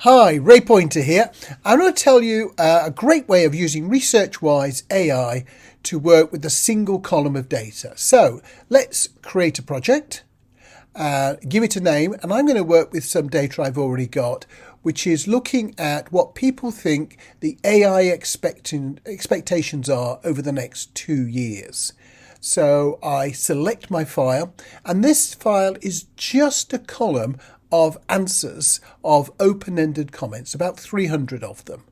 Hi, Ray Poynter here. I'm going to tell you a great way of using ResearchWiseAI to work with a single column of data. So let's create a project, give it a name, and I'm going to work with some data I've already got, which is looking at what people think the AI expectations are over the next 2 years. So I select my file, and this file is just a column of answers of open-ended comments, about 300 of them.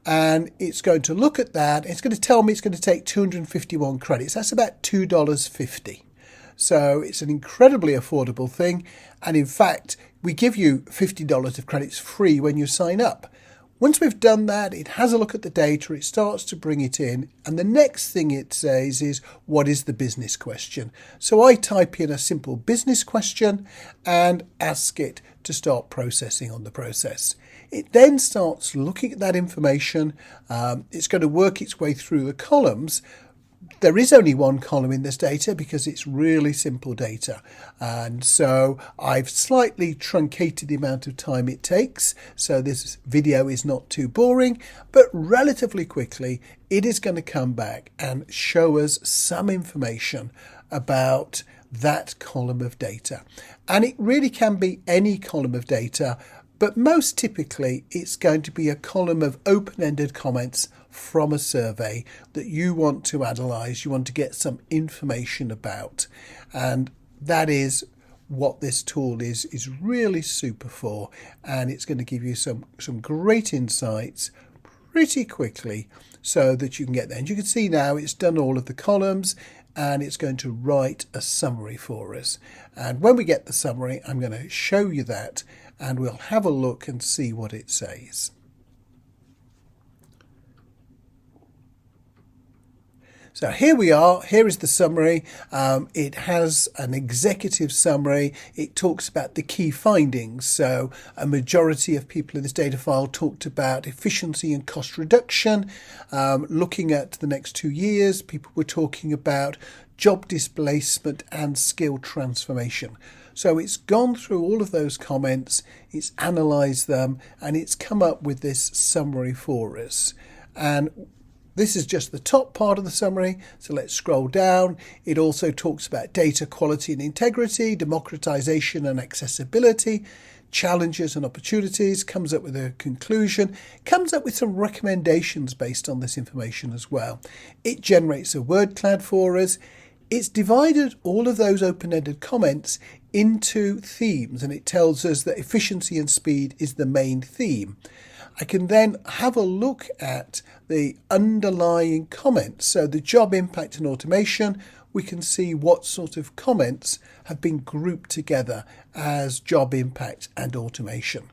And it's going to look at that. It's going to tell me it's going to take 251 credits. That's about $2.50. So it's an incredibly affordable thing. And in fact, we give you $50 of credits free when you sign up. Once we've done that, it has a look at the data, it starts to bring it in, and the next thing it says is, what is the business question? So I type in a simple business question and ask it to start processing on the process. It then starts looking at that information. It's going to work its way through the columns. There is only one column in this data because it's really simple data. And so I've slightly truncated the amount of time it takes. So this video is not too boring, but relatively quickly, it is going to come back and show us some information about that column of data. And it really can be any column of data, but most typically it's going to be a column of open-ended comments from a survey that you want to analyse, you want to get some information about. And that is what this tool is really super for. And it's going to give you some great insights pretty quickly so that you can get there. And you can see now it's done all of the columns and it's going to write a summary for us. And when we get the summary, I'm going to show you that and we'll have a look and see what it says. So here we are. Here is the summary. It has an executive summary. It talks about the key findings. So a majority of people in this data file talked about efficiency and cost reduction. Looking at the next 2 years, people were talking about job displacement and skill transformation. So it's gone through all of those comments, it's analysed them, and it's come up with this summary for us. And this is just the top part of the summary, so let's scroll down. It also talks about data quality and integrity, democratization and accessibility, challenges and opportunities, comes up with a conclusion, comes up with some recommendations based on this information as well. It generates a word cloud for us. It's divided all of those open-ended comments into themes, and it tells us that efficiency and speed is the main theme. I can then have a look at the underlying comments. So the job impact and automation, we can see what sort of comments have been grouped together as job impact and automation.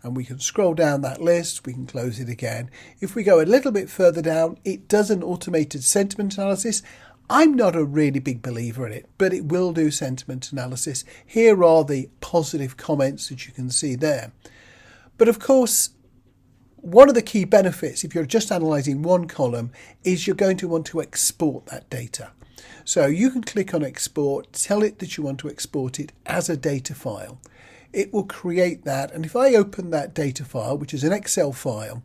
And we can scroll down that list, we can close it again. If we go a little bit further down, it does an automated sentiment analysis. I'm not a really big believer in it, but it will do sentiment analysis. Here are the positive comments that you can see there. But of course, one of the key benefits, if you're just analysing one column, is you're going to want to export that data. So you can click on export, tell it that you want to export it as a data file. It will create that. And if I open that data file, which is an Excel file,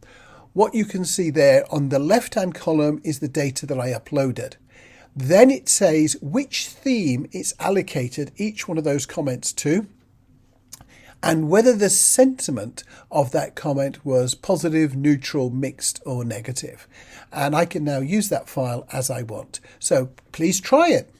what you can see there on the left-hand column is the data that I uploaded. Then it says which theme it's allocated each one of those comments to, and whether the sentiment of that comment was positive, neutral, mixed, or negative. And I can now use that file as I want. So please try it.